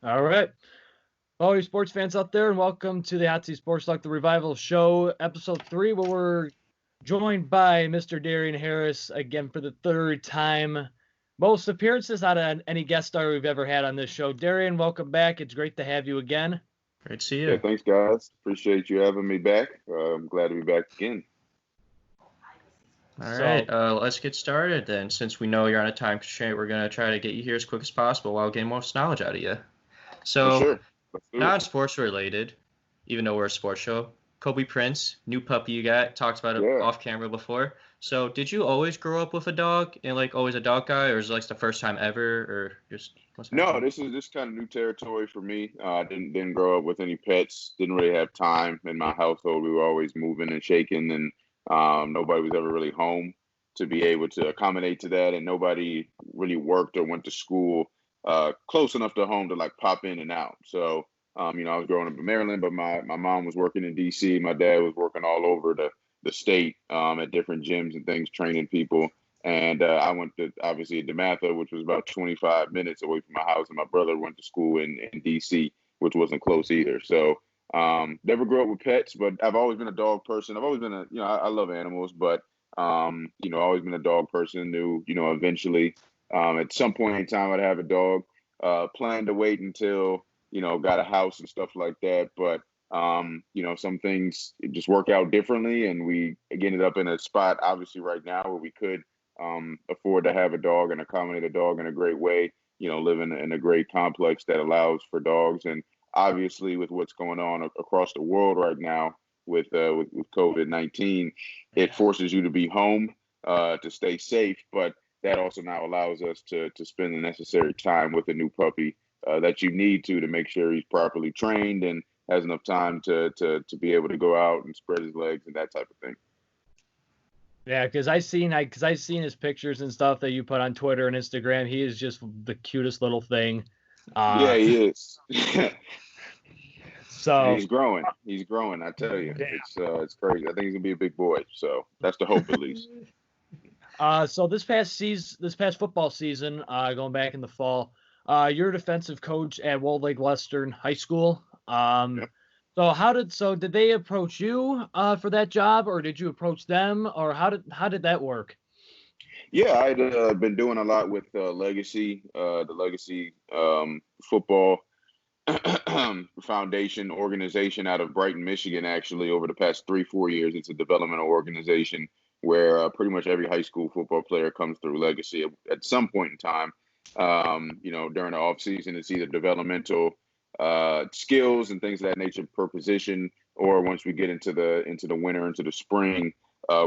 All right. All you sports fans out there, and welcome to the Hot Seat Sports Talk, the Revival Show, episode 3, where we're joined by Mr. Darien Harris again for the third time. Most appearances out of any guest star we've ever had on this show. Darien, welcome back. It's great to have you again. Great to see Yeah, you. thanks, guys. Appreciate you having me back. I'm glad to be back again. All right, let's get started then. Since we know you're on a time constraint, we're going to try to get you here as quick as possible while getting most knowledge out of you. For So, sure. Let's do it. non-sports related, even though we're a sports show, Kobe Prince, new puppy you got, talked about it Yeah. off camera before. So, did you always grow up with a dog and always a dog guy, or is it the first time ever, or just what's No, happening? this is kind of new territory for me. Didn't grow up with any pets. Didn't really have time in my household. We were always moving and shaking, and nobody was ever really home to be able to accommodate to that. And nobody really worked or went to school close enough to home to pop in and out. So, I was growing up in Maryland, but my mom was working in D.C. My dad was working all over the state at different gyms and things, training people. And I went to obviously DeMatha, which was about 25 minutes away from my house, and my brother went to school in D.C., which wasn't close either. So never grew up with pets, but I've always been a dog person. I've always been I love animals, but always been a dog person. Knew eventually at some point in time I'd have a dog. Planned to wait until got a house and stuff like that, but some things just work out differently, and we ended up in a spot obviously right now where we could afford to have a dog and accommodate a dog in a great way. Living in a great complex that allows for dogs, and obviously with what's going on across the world right now with COVID-19, it forces you to be home to stay safe, but that also now allows us to spend the necessary time with a new puppy that you need to make sure he's properly trained and has enough time to be able to go out and spread his legs and that type of thing. Yeah, because I seen his pictures and stuff that you put on Twitter and Instagram. He is just the cutest little thing. Yeah, he is. So he's growing. He's growing. I tell you, Yeah. it's crazy. I think he's gonna be a big boy. So that's the hope, at least. So this past football season, going back in the fall, you're a defensive coach at Walled Lake Western High School. Yep. So did they approach you for that job, or did you approach them, or how did that work? Yeah, I'd been doing a lot with Legacy, the Legacy football foundation organization out of Brighton, Michigan, actually, over the past 3-4 years. It's a developmental organization where pretty much every high school football player comes through Legacy at some point in time. During the off season, it's either developmental skills and things of that nature per position, or once we get into the winter, into the spring,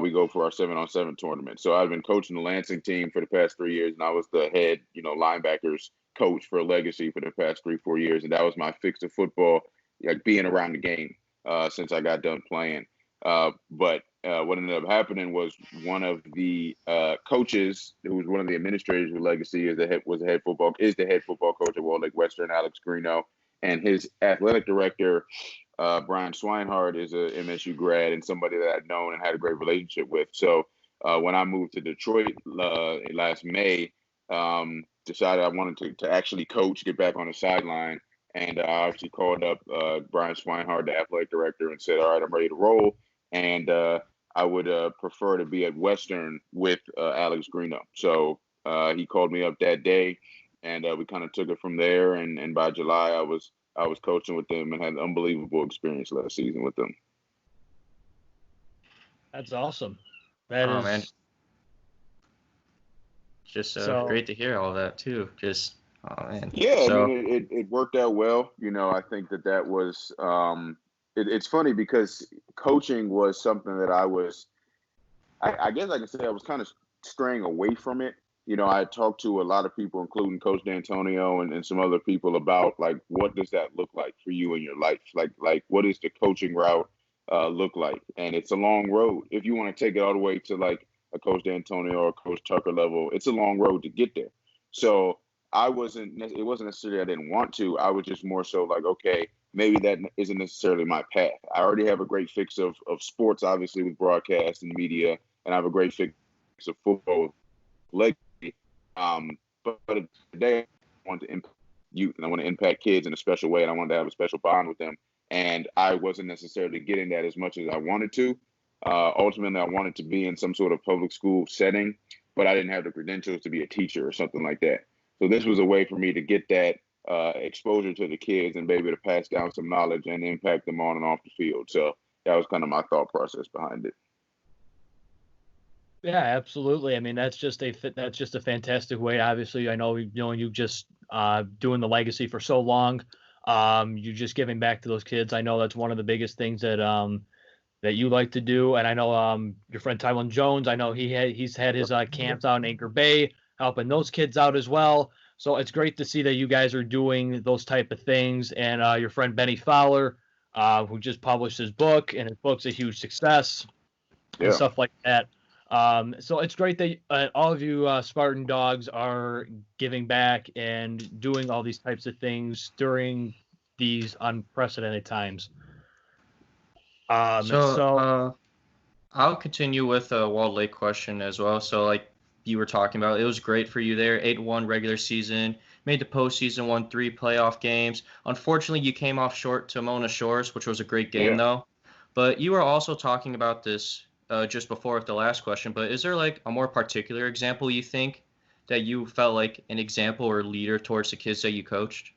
we go for our 7-on-7 tournament. So I've been coaching the Lansing team for the past 3 years, and I was the head, linebackers coach for Legacy for the past 3-4 years, and that was my fix of football, like being around the game since I got done playing. But what ended up happening was one of the coaches, who was one of the administrators with Legacy, is the head football coach at Walled Lake Western, Alex Greeno, and his athletic director, Brian Swinehart, is a MSU grad and somebody that I'd known and had a great relationship with. So when I moved to Detroit last May, decided I wanted to actually coach, get back on the sideline. And I actually called up Brian Swinehart, the athletic director, and said, all right, I'm ready to roll. And I would prefer to be at Western with Alex Greeno. So he called me up that day, and we kind of took it from there. And by July, I was coaching with them and had an unbelievable experience last season with them. That's awesome. Man. Just great to hear all that too. Just, oh man. Yeah, I mean, it worked out well. I think that was, it's funny because coaching was something that I guess I can say I was kind of straying away from it. I talked to a lot of people, including Coach D'Antonio and some other people, about what does that look like for you in your life? Like what does the coaching route look like? And it's a long road. If you want to take it all the way to a Coach D'Antonio or Coach Tucker level, it's a long road to get there. So it wasn't necessarily I didn't want to. I was just more so okay, maybe that isn't necessarily my path. I already have a great fix of sports, obviously, with broadcast and media, and I have a great fix of football with Legacy. But today I want to impact youth and I want to impact kids in a special way, and I wanted to have a special bond with them. And I wasn't necessarily getting that as much as I wanted to. Ultimately, I wanted to be in some sort of public school setting, but I didn't have the credentials to be a teacher or something like that. So this was a way for me to get that exposure to the kids and be able to pass down some knowledge and impact them on and off the field. So that was kind of my thought process behind it. Yeah, absolutely. I mean, that's just a fantastic way. Obviously, I know you just doing the legacy for so long. You just giving back to those kids. I know that's one of the biggest things that that you like to do. And I know your friend Tylen Jones. I know he's had his camps out in Anchor Bay, helping those kids out as well. So it's great to see that you guys are doing those type of things. And your friend Benny Fowler, who just published his book, and his book's a huge success and stuff like that. So it's great that all of you Spartan dogs are giving back and doing all these types of things during these unprecedented times. So I'll continue with a Walled Lake question as well. So like you were talking about, it was great for you there. 8-1 regular season, made the postseason, won 3 playoff games. Unfortunately, you came off short to Mona Shores, which was a great game though. But you were also talking about this just before with the last question, but is there like a more particular example you think that you felt like an example or leader towards the kids that you coached?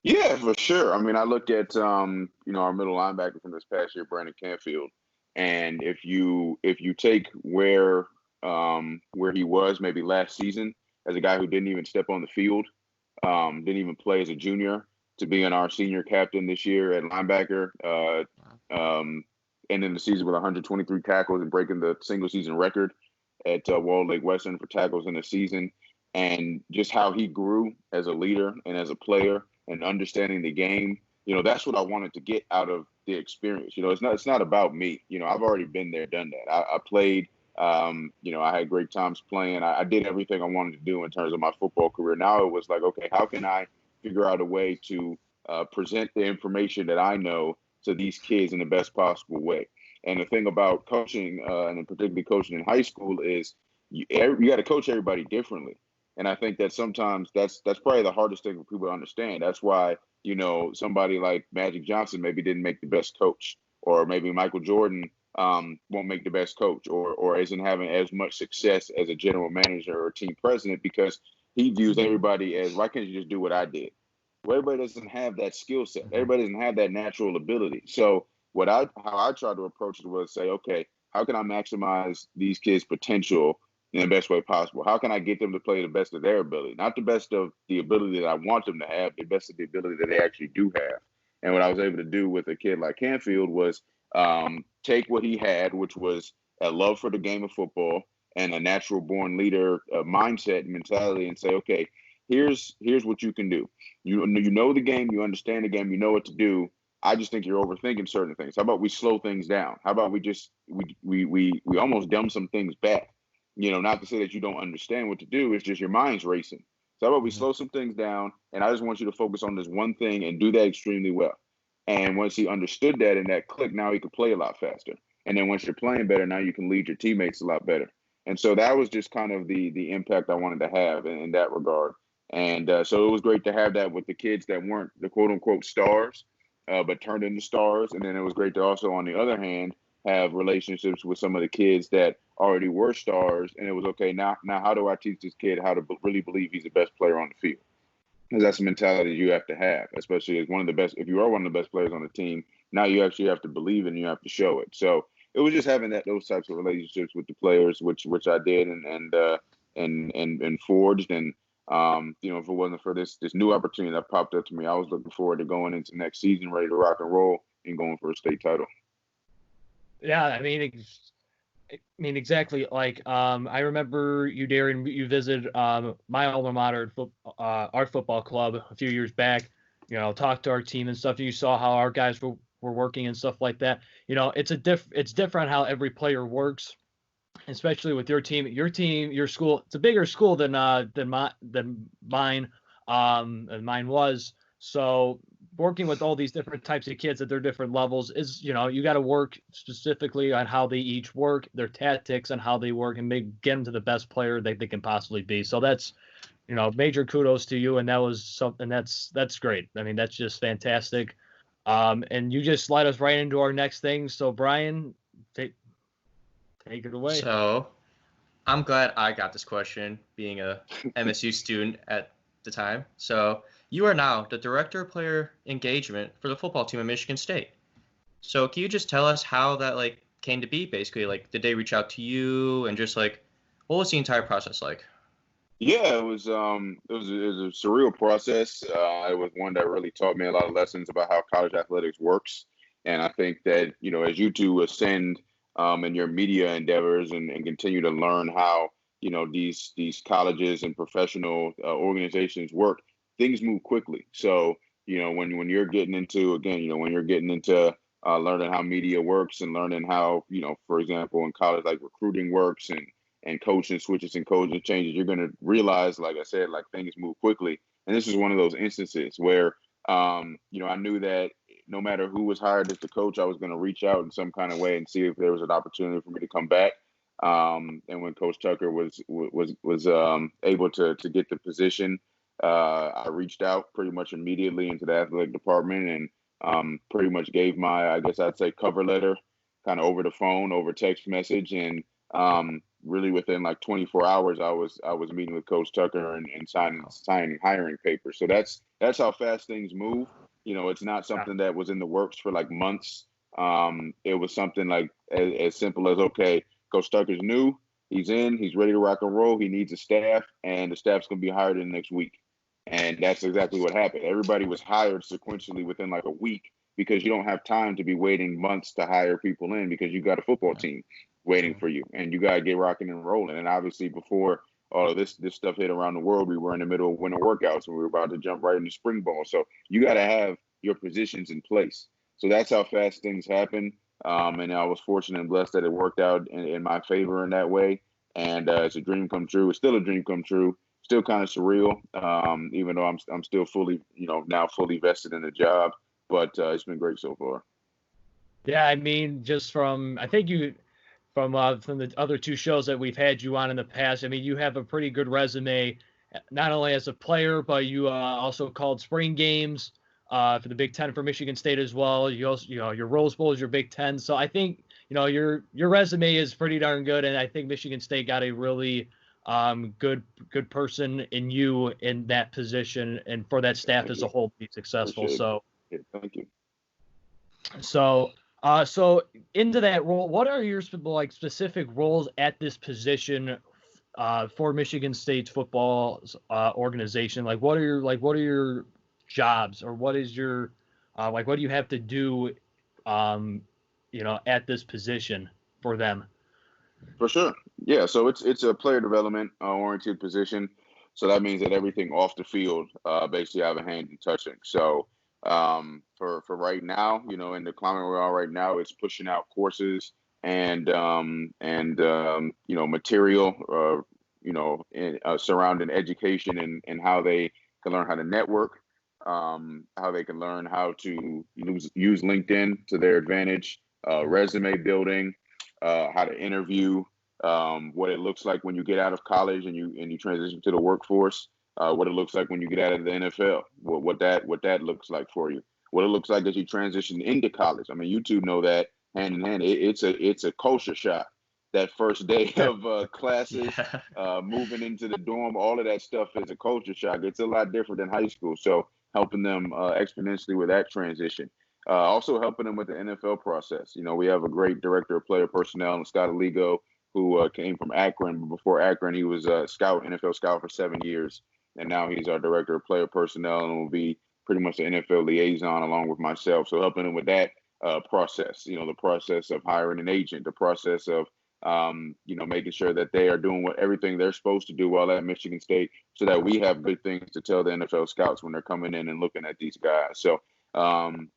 Yeah, for sure. I mean, I look at our middle linebacker from this past year, Brandon Canfield, and if you take where he was maybe last season as a guy who didn't even step on the field, didn't even play as a junior, to being our senior captain this year at linebacker, ending the season with 123 tackles and breaking the single season record at Walled Lake Western for tackles in the season, and just how he grew as a leader and as a player and understanding the game. That's what I wanted to get out of the experience. It's not about me. I've already been there, done that. I played. I had great times playing. I did everything I wanted to do in terms of my football career. Now it was like, okay, how can I figure out a way to present the information that I know to these kids in the best possible way? And the thing about coaching, and particularly coaching in high school, is you got to coach everybody differently. And I think that sometimes that's probably the hardest thing for people to understand. That's why, somebody like Magic Johnson maybe didn't make the best coach, or maybe Michael Jordan won't make the best coach, or isn't having as much success as a general manager or team president, because he views everybody as, why can't you just do what I did? Well, everybody doesn't have that skill set. Everybody doesn't have that natural ability. So how I tried to approach it was say, okay, how can I maximize these kids' potential in the best way possible? How can I get them to play the best of their ability? Not the best of the ability that I want them to have, the best of the ability that they actually do have. And what I was able to do with a kid like Canfield was take what he had, which was a love for the game of football and a natural born leader mindset and mentality, and say, okay, here's what you can do. You know the game, you understand the game, you know what to do. I just think you're overthinking certain things. How about we slow things down? How about we just we almost dumb some things back? Not to say that you don't understand what to do. It's just your mind's racing. So how about we slow some things down, and I just want you to focus on this one thing and do that extremely well. And once he understood that and that clicked, now he could play a lot faster. And then once you're playing better, now you can lead your teammates a lot better. And so that was just kind of the impact I wanted to have in that regard. And so it was great to have that with the kids that weren't the quote unquote stars, but turned into stars. And then it was great to also, on the other hand, have relationships with some of the kids that already were stars. And it was, okay, now how do I teach this kid how to really believe he's the best player on the field? Because that's a mentality you have to have, especially as one of the best. If you are one of the best players on the team, now you actually have to believe it and you have to show it. So it was just having those types of relationships with the players, which I did and forged. And if it wasn't for this new opportunity that popped up to me, I was looking forward to going into next season ready to rock and roll and going for a state title. Yeah, I mean, exactly. Like, I remember you, Darien, you visited my alma mater, our football club a few years back. Talked to our team and stuff. And you saw how our guys were working and stuff like that. It's different how every player works, especially with your team, your school. It's a bigger school than mine. And mine was. So working with all these different types of kids at their different levels is, you got to work specifically on how they each work, their tactics, and how they work, and get them to the best player that they can possibly be. So that's major kudos to you, and that was something that's great. I mean, that's just fantastic. And you just led us right into our next thing. So Brian, take it away. So I'm glad I got this question, being a MSU student at the time. So you are now the Director of Player Engagement for the football team at Michigan State. So can you just tell us how that came to be, basically? Did they reach out to you, and just what was the entire process like? Yeah, it was a surreal process. It was one that really taught me a lot of lessons about how college athletics works. And I think that, as you two ascend in your media endeavors and continue to learn how, these colleges and professional organizations work, things move quickly. So, when you're getting into, again, when you're getting into learning how media works and learning how, for example, in college, like recruiting works and coaching switches and coaching changes, you're going to realize, like I said, things move quickly. And this is one of those instances where, I knew that no matter who was hired as the coach, I was going to reach out in some kind of way and see if there was an opportunity for me to come back. And when Coach Tucker was able to get the position, I reached out pretty much immediately into the athletic department and pretty much gave my, I guess I'd say, cover letter kind of over the phone, over text message, and really within 24 hours, I was meeting with Coach Tucker and signing hiring papers. So that's how fast things move. It's not something that was in the works for months. It was something as simple as, okay, Coach Tucker's new, he's in, he's ready to rock and roll. He needs a staff, and the staff's going to be hired in the next week. And that's exactly what happened. Everybody was hired sequentially within a week, because you don't have time to be waiting months to hire people in, because you got a football team waiting for you, and you got to get rocking and rolling. And obviously, before all of this stuff hit around the world, we were in the middle of winter workouts, and we were about to jump right into spring ball. So you got to have your positions in place. So that's how fast things happen. And I was fortunate and blessed that it worked out in my favor in that way. And it's a dream come true. It's still a dream come true. Still kind of surreal, even though I'm still fully, now fully vested in the job. But it's been great so far. Yeah, I mean, just from the other two shows that we've had you on in the past, I mean, you have a pretty good resume, not only as a player, but you also called spring games for the Big Ten for Michigan State as well. You also, your Rose Bowl is your Big Ten. So I think, your resume is pretty darn good, and I think Michigan State got a really good person in you in that position, and for that staff as a whole to be successful. So thank you. So into that role, what are your specific roles at this position for Michigan State's football organization? What are your jobs, or what is your what do you have to do at this position for them? For sure. Yeah, so it's a player development oriented position. So that means that everything off the field basically I have a hand in touching. So for right now, in the climate we're on right now, it's pushing out courses and material, surrounding education and how they can learn how to network, how they can learn how to use LinkedIn to their advantage, resume building, how to interview, what it looks like when you get out of college and you transition to the workforce. What it looks like when you get out of the NFL, what that looks like for you, what it looks like as you transition into college. I mean, you two know that hand in hand. It's a culture shock. That first day of classes, moving into the dorm, all of that stuff is a culture shock. It's a lot different than high school. So helping them exponentially with that transition. Also helping them with the NFL process. We have a great director of player personnel, Scott Aligo, who came from Akron. But before Akron, he was a NFL scout for 7 years. And now he's our director of player personnel and will be pretty much the NFL liaison along with myself. So helping him with that process, the process of hiring an agent, the process of, making sure that they are doing everything they're supposed to do while at Michigan State, so that we have good things to tell the NFL scouts when they're coming in and looking at these guys. So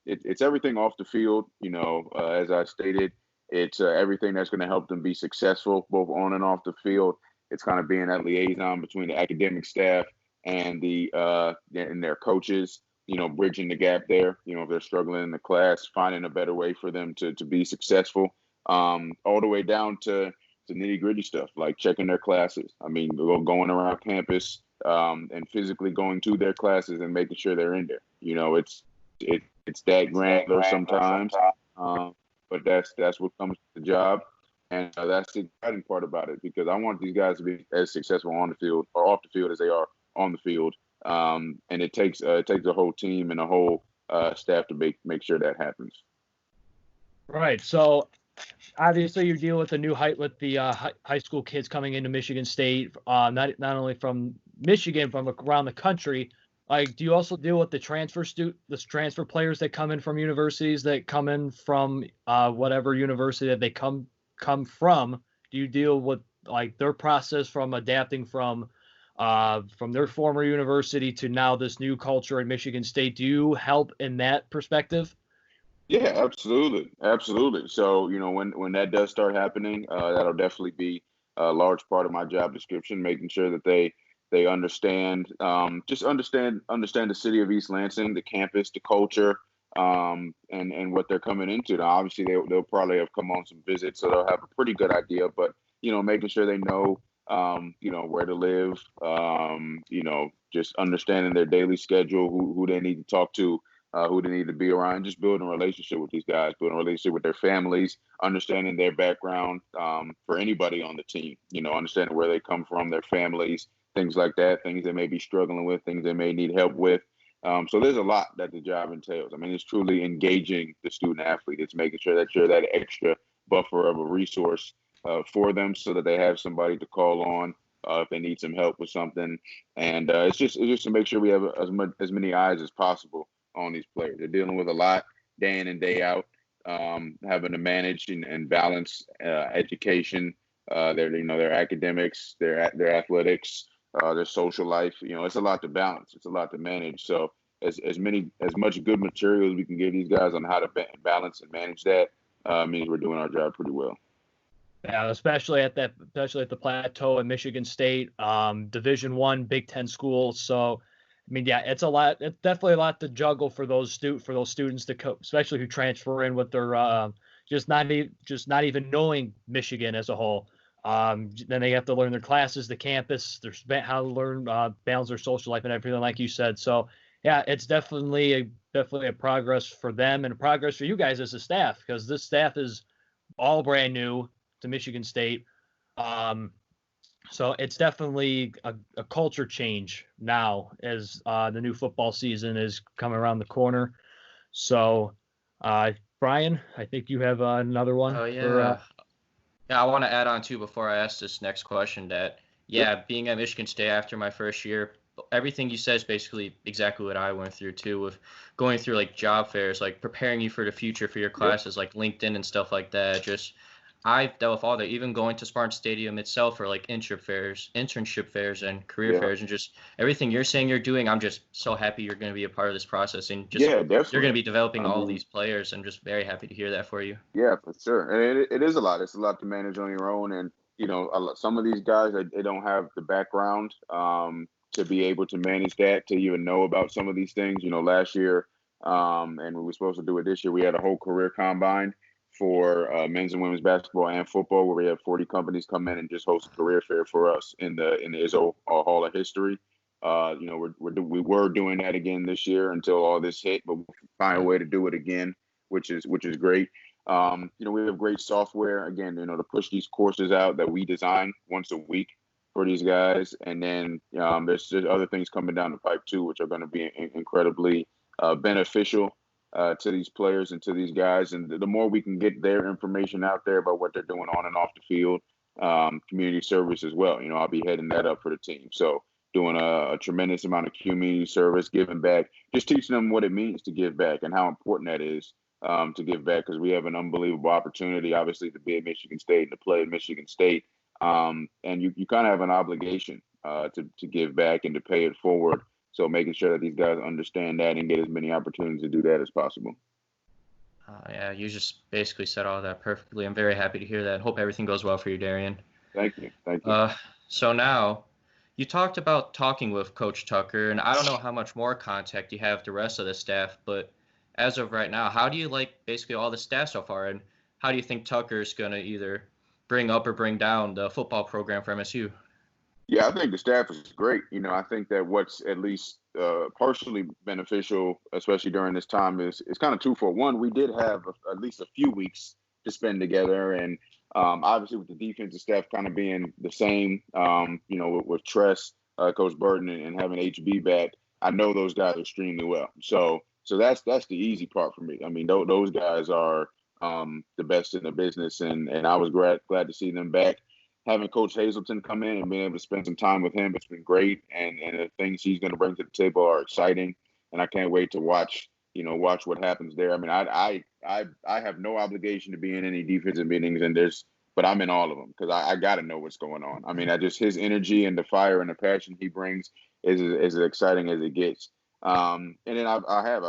it's everything off the field, as I stated, it's everything that's going to help them be successful, both on and off the field. It's kind of being that liaison between the academic staff and their coaches, bridging the gap there. If they're struggling in the class, finding a better way for them to be successful, all the way down to nitty gritty stuff like checking their classes. I mean, going around campus, and physically going to their classes and making sure they're in there. It's that granular sometimes, but that's what comes with the job, and that's the exciting part about it, because I want these guys to be as successful on the field or off the field as they are on the field, and it takes a whole team and a whole staff to make sure that happens. Right. So obviously you deal with the new height with the high school kids coming into Michigan State, not only from Michigan, from around the country. Like, do you also deal with the transfer players that come in from universities, that come in from whatever university that they come from? Do you deal with like their process from adapting from their former university to now this new culture in Michigan State? Do you help in that perspective? Yeah, absolutely. So when that does start happening, that'll definitely be a large part of my job description, making sure that they understand, just understand the city of East Lansing, the campus, the culture, and what they're coming into. Now, obviously, they'll probably have come on some visits, so they'll have a pretty good idea. But making sure they know, where to live, just understanding their daily schedule, who they need to talk to, who they need to be around, just building a relationship with these guys, building a relationship with their families, understanding their background, for anybody on the team, understanding where they come from, their families, things like that, things they may be struggling with, things they may need help with. So there's a lot that the job entails. I mean, it's truly engaging the student athlete. It's making sure that you're that extra buffer of a resource for them, so that they have somebody to call on if they need some help with something. And it's just to make sure we have as many eyes as possible on these players. They're dealing with a lot day in and day out, having to manage and balance education, their academics, their athletics, their social life. It's a lot to balance. It's a lot to manage. So as much good material as we can give these guys on how to balance and manage that, means we're doing our job pretty well. Yeah, especially at the plateau in Michigan State, Division I, Big Ten school. So, I mean, yeah, it's a lot. It's definitely a lot to juggle for those students to especially who transfer in with their just not even knowing Michigan as a whole. Then they have to learn their classes, the campus, how to learn balance their social life and everything, like you said. So, yeah, it's definitely a progress for them and a progress for you guys as a staff, because this staff is all brand new to Michigan State. So it's definitely a culture change now as the new football season is coming around the corner. So, Brian, I think you have another one. Oh, yeah. Yeah, I want to add on too before I ask this next question that, being at Michigan State after my first year, everything you said is basically exactly what I went through too, with going through like job fairs, like preparing you for the future for your classes, like LinkedIn and stuff like that. Just I've dealt with all that, even going to Spartan Stadium itself for like internship fairs and career fairs, and just everything you're saying you're doing. I'm just so happy you're going to be a part of this process, and just you're going to be developing all these players. I'm just very happy to hear that for you. Yeah, for sure. And it is a lot. It's a lot to manage on your own. And, some of these guys, they don't have the background to be able to manage that, to even know about some of these things. Last year, and we were supposed to do it this year, we had a whole career combine for men's and women's basketball and football, where we had 40 companies come in and just host a career fair for us in the Izzo Hall of History. We were doing that again this year until all this hit, but we'll find a way to do it again, which is great. We have great software again, to push these courses out that we design once a week for these guys. And then there's just other things coming down the pipe too, which are going to be incredibly beneficial to these players and to these guys. And the more we can get their information out there about what they're doing on and off the field, community service as well. I'll be heading that up for the team. So doing a tremendous amount of community service, giving back, just teaching them what it means to give back and how important that is to give back, because we have an unbelievable opportunity, obviously, to be at Michigan State and to play at Michigan State. And you kind of have an obligation to give back and to pay it forward. So making sure that these guys understand that and get as many opportunities to do that as possible. Yeah, you just basically said all that perfectly. I'm very happy to hear that. Hope everything goes well for you, Darien. Thank you. So now, you talked about talking with Coach Tucker, and I don't know how much more contact you have with the rest of the staff, but as of right now, how do you like basically all the staff so far, and how do you think Tucker's going to either bring up or bring down the football program for MSU? Yeah, I think the staff is great. I think that what's at least partially beneficial, especially during this time, is kind of twofold. One, we did have at least a few weeks to spend together, and obviously with the defensive staff kind of being the same, with Tress, Coach Burton, and having HB back, I know those guys extremely well. So that's the easy part for me. I mean, those guys are the best in the business, and I was glad to see them back. Having Coach Hazelton come in and being able to spend some time with him, it's been great. And the things he's going to bring to the table are exciting. And I can't wait to watch what happens there. I mean, I have no obligation to be in any defensive meetings, but I'm in all of them because I got to know what's going on. I mean, his energy and the fire and the passion he brings is as exciting as it gets. And then I've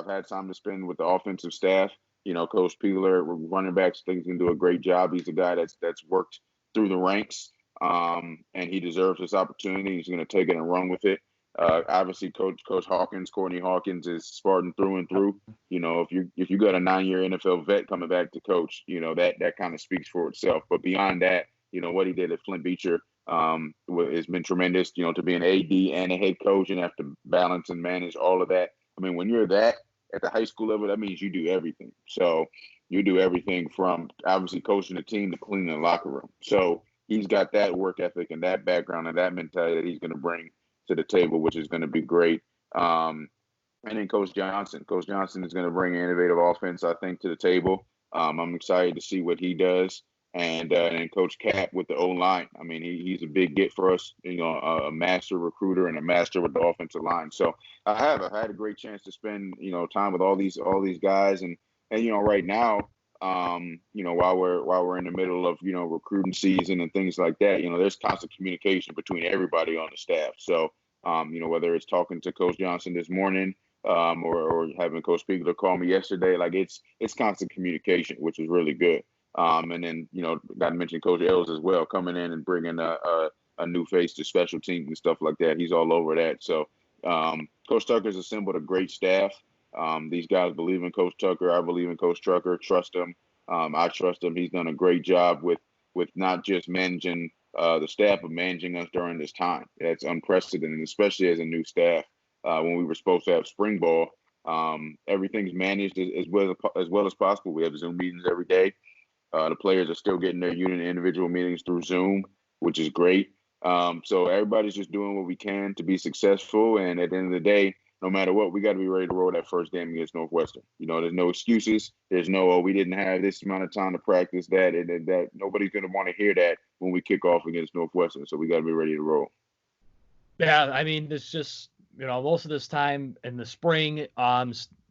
had time to spend with the offensive staff. Coach Peeler, running backs, thinks he can do a great job. He's a guy that's worked through the ranks, and he deserves this opportunity. He's going to take it and run with it. Obviously, Coach Hawkins, Courtney Hawkins, is Spartan through and through. If you got a 9-year NFL vet coming back to coach, that kind of speaks for itself. But beyond that, what he did at Flint Beecher has been tremendous. To be an AD and a head coach and have to balance and manage all of that. I mean, when you're that at the high school level, that means you do everything. So you do everything from obviously coaching the team to cleaning the locker room. So he's got that work ethic and that background and that mentality that he's going to bring to the table, which is going to be great. And then Coach Johnson is going to bring an innovative offense, I think, to the table. I'm excited to see what he does. And Coach Cap with the O-line. I mean, he's a big get for us, a master recruiter and a master with the offensive line. So I've had a great chance to spend, time with all these guys. And right now, while we're in the middle of, recruiting season and things like that, there's constant communication between everybody on the staff. So, whether it's talking to Coach Johnson this morning, or having Coach Spiegler call me yesterday, like it's constant communication, which is really good. And then, got to mention Coach Ells as well, coming in and bringing a new face to special teams and stuff like that. He's all over that. So Coach Tucker's assembled a great staff. These guys believe in Coach Tucker. I believe in Coach Tucker. Trust him. I trust him. He's done a great job with not just managing the staff, but managing us during this time. That's unprecedented, especially as a new staff. When we were supposed to have spring ball, everything's managed as well as possible. We have Zoom meetings every day. The players are still getting their unit and individual meetings through Zoom, which is great. So everybody's just doing what we can to be successful. And at the end of the day, no matter what, we got to be ready to roll that first game against Northwestern. There's no excuses. There's no, we didn't have this amount of time to practice that. And that nobody's going to want to hear that when we kick off against Northwestern. So we got to be ready to roll. Yeah, I mean, it's just, most of this time in the spring,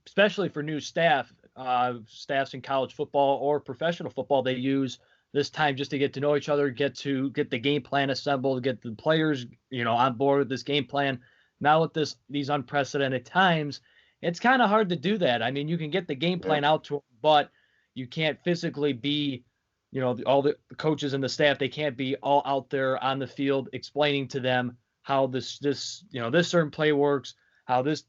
especially for new staffs in college football or professional football, they use this time just to get to know each other, get the game plan assembled, get the players, on board with this game plan. Now with these unprecedented times, it's kind of hard to do that. I mean, you can get the game plan out to them, but you can't physically be, all the coaches and the staff, they can't be all out there on the field explaining to them how this certain play works, how this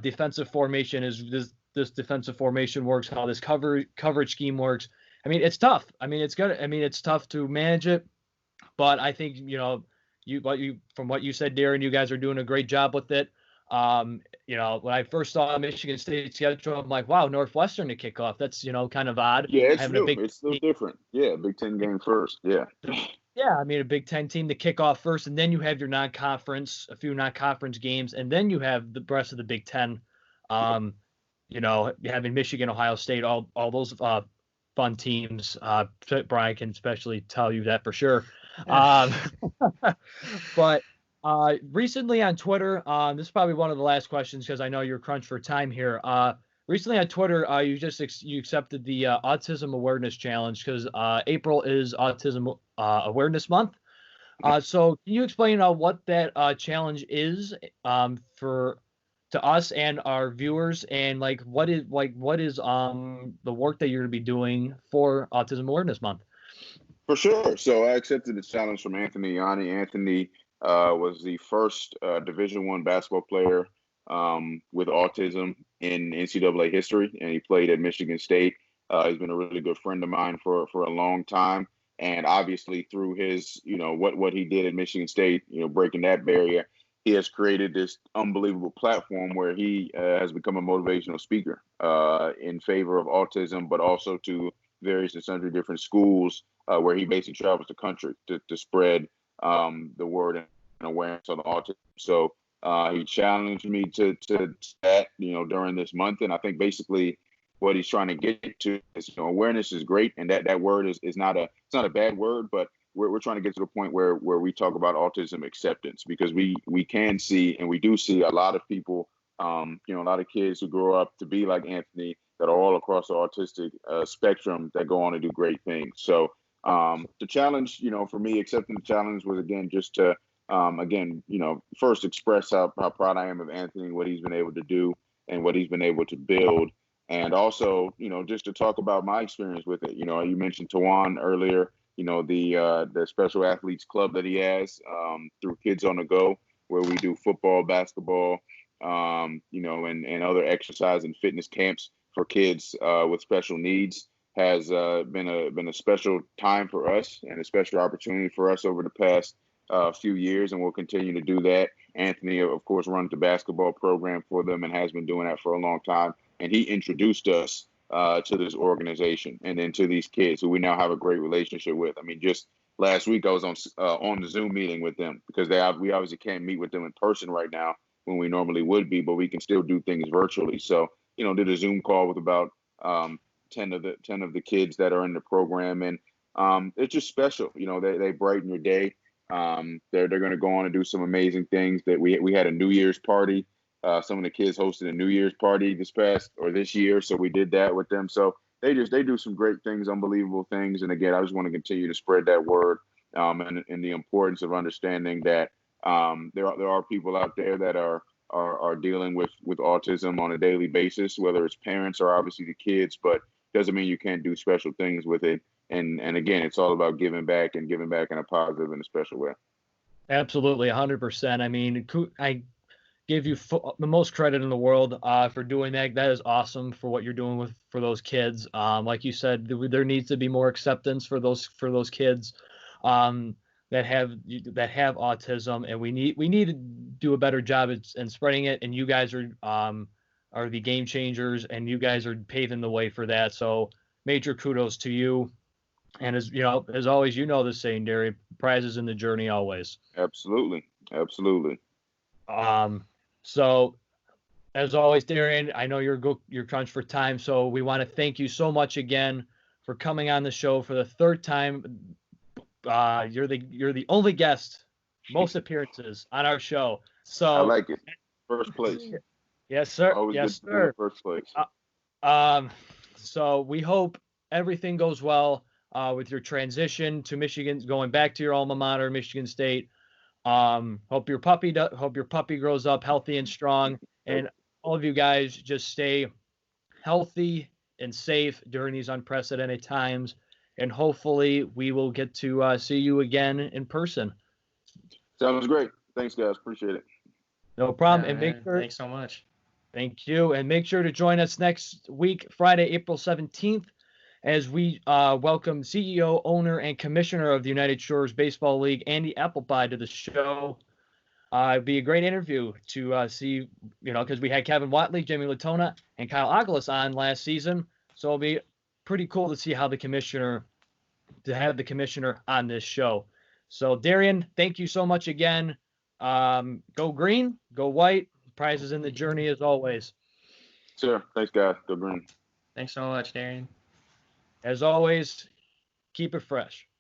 defensive formation is this defensive formation works, how this coverage scheme works. I mean, it's tough. I mean, it's tough to manage it, but I think, from what you said, Darren, you guys are doing a great job with it. When I first saw Michigan State schedule, I'm like, wow, Northwestern to kick off. That's, kind of odd. Yeah, it's new. It's still different. Yeah, Big Ten game first. Yeah. Yeah, I mean, a Big Ten team to kick off first, and then you have your a few non-conference games, and then you have the rest of the Big Ten. Having Michigan, Ohio State, all those fun teams. Brian can especially tell you that for sure. But recently on Twitter, this is probably one of the last questions because I know you're crunched for time here. Recently on Twitter, you accepted the Autism Awareness Challenge because April is Autism Awareness Month. So can you explain what that challenge is to us and our viewers, and what is the work that you're going to be doing for Autism Awareness Month? For sure. So I accepted the challenge from Anthony Yanni. Anthony was the first Division I basketball player with autism in NCAA history, and he played at Michigan State. He's been a really good friend of mine for a long time. And obviously through his, what he did at Michigan State, breaking that barrier, he has created this unbelievable platform where he has become a motivational speaker in favor of autism, but also to various and sundry different schools where he basically travels the country to spread the word and awareness on autism. So he challenged me to that, during this month. And I think basically what he's trying to get to is, awareness is great. And that word is not a bad word, but we're trying to get to the point where we talk about autism acceptance, because we can see, and we do see a lot of people, a lot of kids who grow up to be like Anthony that are all across the autistic spectrum that go on to do great things. So the challenge, for me, accepting the challenge was, again, just to, first express how proud I am of Anthony, what he's been able to do and what he's been able to build. And also, just to talk about my experience with it. You mentioned Tawan earlier, the special athletes club that he has through Kids on the Go, where we do football, basketball, and other exercise and fitness camps for kids with special needs, has been a special time for us and a special opportunity for us over the past few years, and we'll continue to do that. Anthony, of course, runs the basketball program for them and has been doing that for a long time. And he introduced us to this organization and then to these kids who we now have a great relationship with. I mean, just last week I was on the Zoom meeting with them, because we obviously can't meet with them in person right now when we normally would be, but we can still do things virtually. So, did a Zoom call with about 10 of the kids that are in the program, and it's just special. They brighten your day. They're going to go on and do some amazing things. That we had a New Year's party. Some of the kids hosted a New Year's party this year, so we did that with them. So they do some great things, unbelievable things. And again, I just want to continue to spread that word and the importance of understanding that there are people out there that are dealing with autism on a daily basis, whether it's parents or obviously the kids, but doesn't mean you can't do special things with it. And again, it's all about giving back in a positive and a special way. Absolutely, 100%. I mean, I give you the most credit in the world for doing that. That is awesome for what you're doing for those kids. Like you said, there needs to be more acceptance for those kids that have autism, and we need to do a better job in spreading it. And you guys are the game changers, and you guys are paving the way for that. So major kudos to you. And as always, the saying, Darien, prizes in the journey always. Absolutely. So as always, Darien, I know you're crunched for time, so we want to thank you so much again for coming on the show for the third time. You're the only guest, most appearances on our show. So I like it. First place. Yes, sir. Always yes, good sir. First place. So we hope everything goes well with your transition to Michigan, going back to your alma mater, Michigan State. Hope your puppy grows up healthy and strong, and all of you guys just stay healthy and safe during these unprecedented times. And hopefully we will get to see you again in person. Sounds great. Thanks, guys. Appreciate it. No problem. Yeah, and make sure. Thanks so much. Thank you. And make sure to join us next week, Friday, April 17th, as we welcome CEO, owner, and commissioner of the United Shores Baseball League, Andy Appleby, to the show. It'd be a great interview to see, because we had Kevin Watley, Jimmy Latona, and Kyle Aguilas on last season. So it'll be pretty cool to see how the commissioner on this show. So Darien, thank you so much again. Go green, go white. Prizes in the journey as always. Sure. Thanks, guys. Go green. Thanks so much, Darien. As always, keep it fresh.